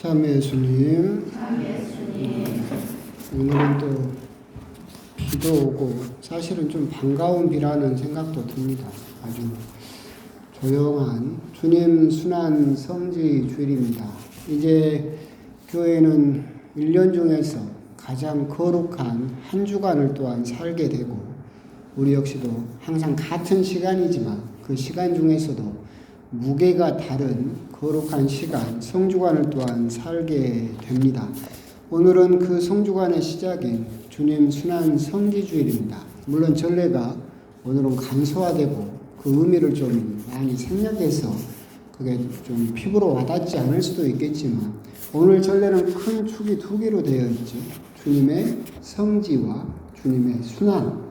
참 예수님, 오늘은 또 비도 오고 사실은 좀 반가운 비라는 생각도 듭니다. 아주 조용한 주님 순환 성지 주일입니다. 이제 교회는 1년 중에서 가장 거룩한 한 주간을 또한 살게 되고 우리 역시도 항상 같은 시간이지만 그 시간 중에서도 무게가 다른 거룩한 시간, 성주간을 또한 살게 됩니다. 오늘은 그 성주간의 시작인 주님 순환 성지주일입니다. 물론 전례가 오늘은 간소화되고 그 의미를 좀 많이 생략해서 그게 좀 피부로 와닿지 않을 수도 있겠지만 오늘 전례는 큰 축이 두 개로 되어 있죠. 주님의 성지와 주님의 순환.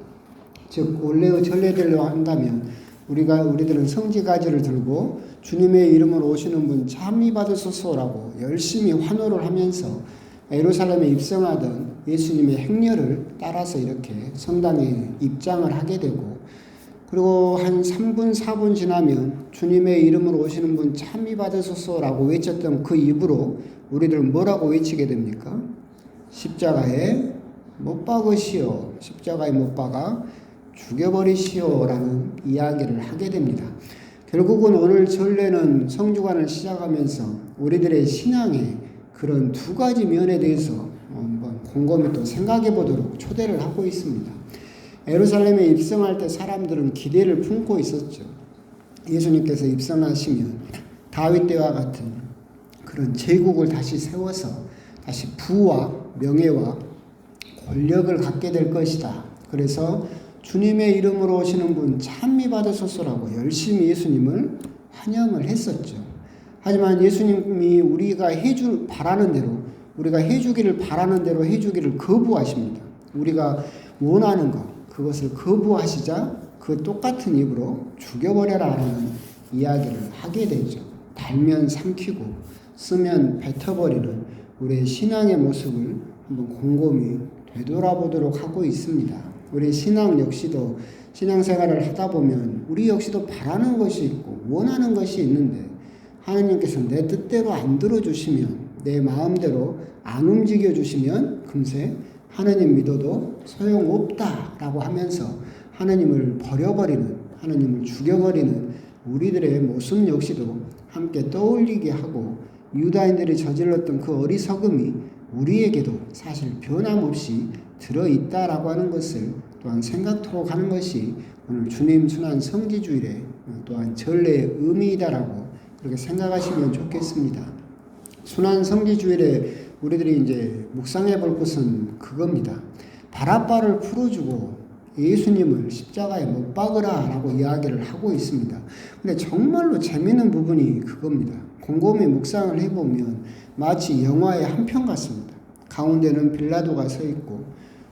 즉 원래의 전례대로 한다면 우리들은 성지가지를 들고 주님의 이름으로 오시는 분 참미 받으소서라고 열심히 환호를 하면서 예루살렘에 입성하던 예수님의 행렬을 따라서 이렇게 성당에 입장을 하게 되고, 그리고 한 3분 4분 지나면 주님의 이름으로 오시는 분 참미 받으소서라고 외쳤던 그 입으로 우리들은 뭐라고 외치게 됩니까? 십자가에 못 박으시오, 십자가에 못 박아 죽여버리시오라는 이야기를 하게 됩니다. 결국은 오늘 전례는 성주간을 시작하면서 우리들의 신앙의 그런 두 가지 면에 대해서 한번 곰곰이 또 생각해 보도록 초대를 하고 있습니다. 예루살렘에 입성할 때 사람들은 기대를 품고 있었죠. 예수님께서 입성하시면 다윗 때와 같은 그런 제국을 다시 세워서 다시 부와 명예와 권력을 갖게 될 것이다. 그래서 주님의 이름으로 오시는 분 찬미 받으소서라고 열심히 예수님을 환영을 했었죠. 하지만 예수님이 우리가 바라는 대로, 우리가 해주기를 바라는 대로 해주기를 거부하십니다. 우리가 원하는 것, 그것을 거부하시자 그 똑같은 입으로 죽여버려라 하는 이야기를 하게 되죠. 달면 삼키고 쓰면 뱉어버리는 우리의 신앙의 모습을 한번 곰곰이 되돌아보도록 하고 있습니다. 우리 신앙 역시도 신앙생활을 하다 보면 우리 역시도 바라는 것이 있고 원하는 것이 있는데 하나님께서 내 뜻대로 안 들어주시면, 내 마음대로 안 움직여주시면 금세 하나님 믿어도 소용없다라고 하면서 하나님을 버려버리는, 하나님을 죽여버리는 우리들의 모습 역시도 함께 떠올리게 하고, 유다인들이 저질렀던 그 어리석음이 우리에게도 사실 변함없이 들어있다라고 하는 것을 또한 생각토록 하는 것이 오늘 주님 순환 성지주일의 또한 전례의 의미이다라고 그렇게 생각하시면 좋겠습니다. 순환 성지주일에 우리들이 이제 묵상해 볼 것은 그겁니다. 바라바를 풀어주고 예수님을 십자가에 못 박으라 라고 이야기를 하고 있습니다. 근데 정말로 재미있는 부분이 그겁니다. 곰곰이 묵상을 해보면 마치 영화의 한 편 같습니다. 가운데는 빌라도가 서 있고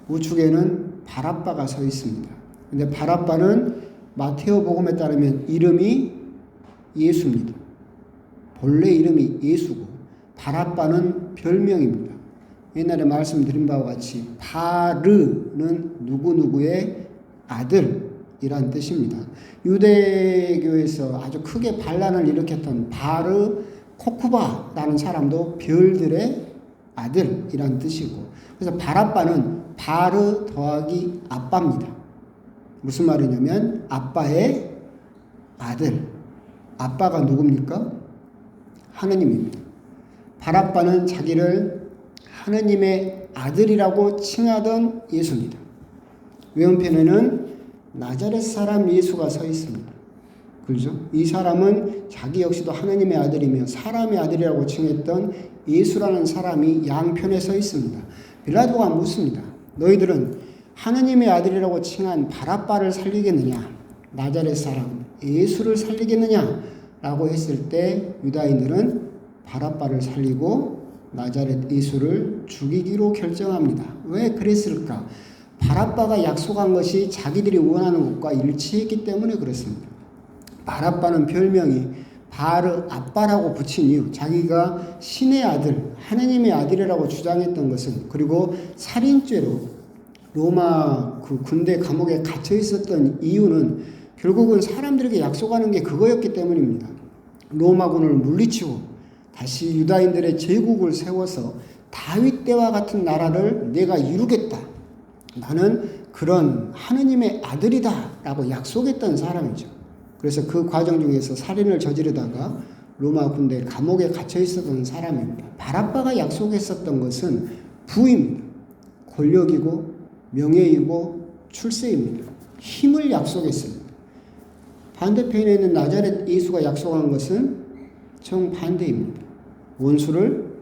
우측에는 바라바가 서 있습니다. 근데 바라바는 마테오 복음에 따르면 이름이 예수입니다. 본래 이름이 예수고 바라바는 별명입니다. 옛날에 말씀드린 바와 같이 바르는 누구누구의 아들이란 뜻입니다. 유대교에서 아주 크게 반란을 일으켰던 바르 코쿠바라는 사람도 별들의 아들이란 뜻이고, 그래서 바라바는 바르 더하기 아빠입니다. 무슨 말이냐면 아빠의 아들. 아빠가 누굽니까? 하느님입니다. 바라바는 자기를 하느님의 아들이라고 칭하던 예수입니다. 외음편에는 나자렛 사람 예수가 서 있습니다. 그렇죠? 이 사람은 자기 역시도 하느님의 아들이며 사람의 아들이라고 칭했던 예수라는 사람이 양편에 서 있습니다. 빌라도가 묻습니다. 너희들은 하느님의 아들이라고 칭한 바라바를 살리겠느냐? 나자렛 사람 예수를 살리겠느냐? 라고 했을 때 유다인들은 바라바를 살리고 나자렛 예수를 죽이기로 결정합니다. 왜 그랬을까? 바라바가 약속한 것이 자기들이 원하는 것과 일치했기 때문에 그렇습니다. 바라바는 별명이 바르 아빠라고 붙인 이유, 자기가 신의 아들, 하느님의 아들이라고 주장했던 것은, 그리고 살인죄로 로마 그 군대 감옥에 갇혀 있었던 이유는 결국은 사람들에게 약속하는 게 그거였기 때문입니다. 로마군을 물리치고 다시 유다인들의 제국을 세워서 다윗 때와 같은 나라를 내가 이루겠다. 나는 그런 하느님의 아들이다 라고 약속했던 사람이죠. 그래서 그 과정 중에서 살인을 저지르다가 로마 군대 감옥에 갇혀 있었던 사람입니다. 바라바가 약속했었던 것은 부입니다. 권력이고 명예이고 출세입니다. 힘을 약속했습니다. 반대편에 있는 나자렛 예수가 약속한 것은 정반대입니다. 원수를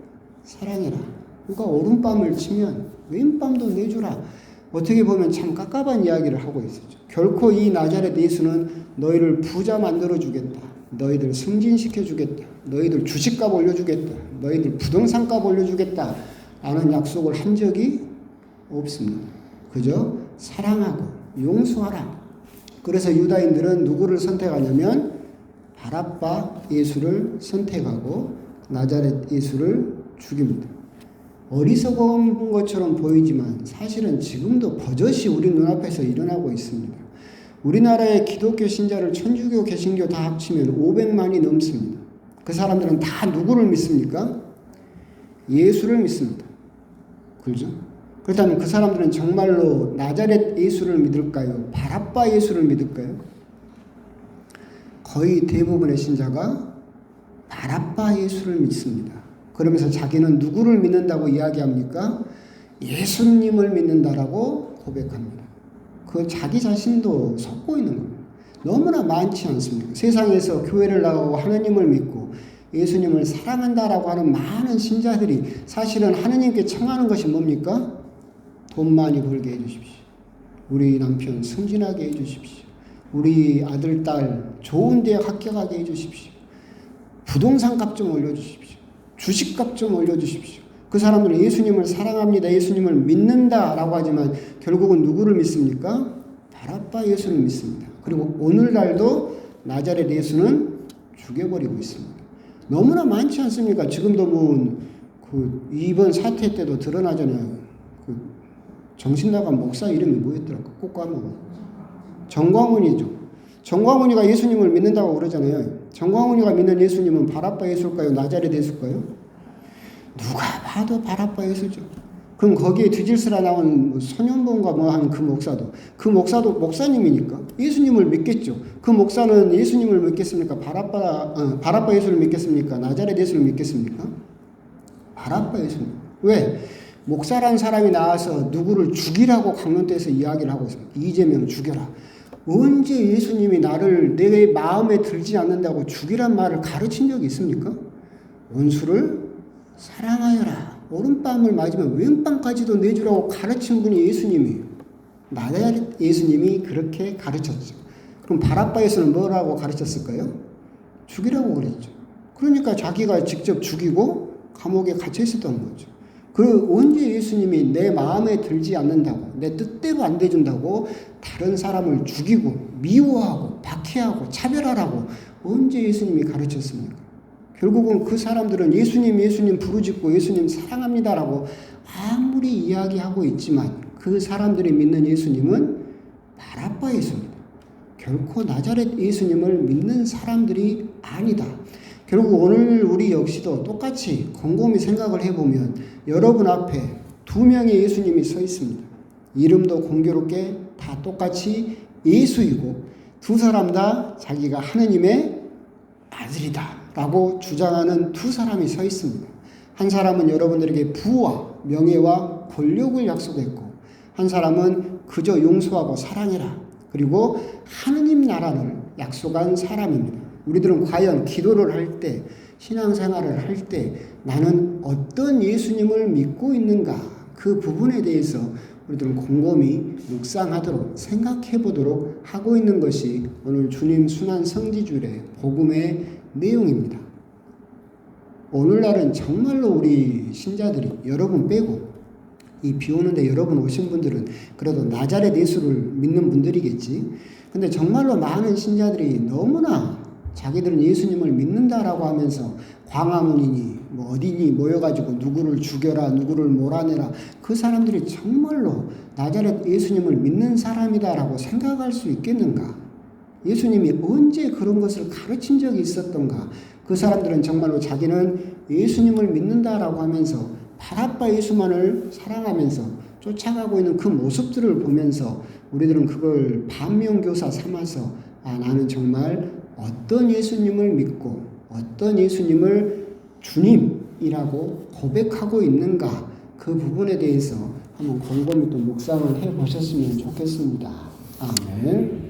사랑해라. 그러니까 오른밤을 치면 왼밤도 내주라. 어떻게 보면 참 깝깝한 이야기를 하고 있었죠. 결코 이 나자렛 예수는 너희를 부자 만들어주겠다. 너희들 승진시켜주겠다. 너희들 주식값 올려주겠다. 너희들 부동산값 올려주겠다. 라는 약속을 한 적이 없습니다. 그저 사랑하고 용서하라. 그래서 유다인들은 누구를 선택하냐면 바라바 예수를 선택하고 나자렛 예수를 죽입니다. 어리석은 것처럼 보이지만 사실은 지금도 버젓이 우리 눈앞에서 일어나고 있습니다. 우리나라의 기독교 신자를 천주교, 개신교 다 합치면 500만이 넘습니다. 그 사람들은 다 누구를 믿습니까? 예수를 믿습니다. 그렇죠? 그렇다면 그 사람들은 정말로 나자렛 예수를 믿을까요? 바라바 예수를 믿을까요? 거의 대부분의 신자가 바라바 예수를 믿습니다. 그러면서 자기는 누구를 믿는다고 이야기합니까? 예수님을 믿는다라고 고백합니다. 그 자기 자신도 속고 있는 겁니다. 너무나 많지 않습니까? 세상에서 교회를 나가고 하나님을 믿고 예수님을 사랑한다라고 하는 많은 신자들이 사실은 하나님께 청하는 것이 뭡니까? 돈 많이 벌게 해주십시오. 우리 남편 승진하게 해주십시오. 우리 아들, 딸 좋은 대학 합격하게 해주십시오. 부동산 값 좀 올려주십시오. 주식값 좀 올려주십시오. 그 사람들은 예수님을 사랑합니다. 예수님을 믿는다라고 하지만 결국은 누구를 믿습니까? 바라바 예수를 믿습니다. 그리고 오늘날도 나자렛 예수는 죽여버리고 있습니다. 너무나 많지 않습니까? 지금도 이번 사태 때도 드러나잖아요. 정신 나간 목사 이름이 뭐였더라? 꼭 까먹어. 정광훈이죠. 정광훈이가 예수님을 믿는다고 그러잖아요. 정광훈이가 믿는 예수님은 바라바 예수일까요? 나자렛 예수일까요? 누가 봐도 바라바 예수죠. 그럼 거기에 뒤질스라 나온 소년봉가 한 그 목사도 목사님이니까 예수님을 믿겠죠. 그 목사는 예수님을 믿겠습니까? 바라바 예수를 믿겠습니까? 나자렛 예수를 믿겠습니까? 바라바 예수님. 왜? 목사란 사람이 나와서 누구를 죽이라고 강론대에서 이야기를 하고 있습니다. 이재명 죽여라. 언제 예수님이 나를 내 마음에 들지 않는다고 죽이란 말을 가르친 적이 있습니까? 원수를 사랑하여라. 오른밤을 맞으면 왼밤까지도 내주라고 가르친 분이 예수님이에요. 나자렛 예수님이 그렇게 가르쳤죠. 그럼 바라바 예수는 뭐라고 가르쳤을까요? 죽이라고 그랬죠. 그러니까 자기가 직접 죽이고 감옥에 갇혀 있었던 거죠. 언제 예수님이 내 마음에 들지 않는다고, 내 뜻대로 안 돼준다고 다른 사람을 죽이고 미워하고 박해하고 차별하라고 언제 예수님이 가르쳤습니까? 결국은 그 사람들은 예수님 부르짖고 예수님 사랑합니다라고 아무리 이야기하고 있지만 그 사람들이 믿는 예수님은 바라바 예수입니다. 결코 나자렛 예수님을 믿는 사람들이 아니다. 결국 오늘 우리 역시도 똑같이 곰곰이 생각을 해보면 여러분 앞에 두 명의 예수님이 서 있습니다. 이름도 공교롭게 다 똑같이 예수이고 두 사람 다 자기가 하느님의 아들이다 라고 주장하는 두 사람이 서 있습니다. 한 사람은 여러분들에게 부와 명예와 권력을 약속했고 한 사람은 그저 용서하고 사랑해라. 그리고 하느님 나라를 약속한 사람입니다. 우리들은 과연 기도를 할 때, 신앙생활을 할 때 나는 어떤 예수님을 믿고 있는가 그 부분에 대해서 우리들은 곰곰이 묵상하도록 생각해 보도록 하고 있는 것이 오늘 주님 순환 성지주일의 복음의 내용입니다. 오늘날은 정말로 우리 신자들이 여러분 빼고 이 비 오는데 여러분 오신 분들은 그래도 나자렛 예수를 믿는 분들이겠지. 근데 정말로 많은 신자들이 너무나 자기들은 예수님을 믿는다라고 하면서 광화문이니 어디니 모여가지고 누구를 죽여라 누구를 몰아내라 그 사람들이 정말로 나자렛 예수님을 믿는 사람이다라고 생각할 수 있겠는가? 예수님이 언제 그런 것을 가르친 적이 있었던가? 그 사람들은 정말로 자기는 예수님을 믿는다라고 하면서 바라빠 예수만을 사랑하면서 쫓아가고 있는 그 모습들을 보면서 우리들은 그걸 반면교사 삼아서 나는 정말 어떤 예수님을 믿고 어떤 예수님을 주님이라고 고백하고 있는가, 그 부분에 대해서 한번 곰곰이 또 묵상을 해보셨으면 좋겠습니다. 아멘.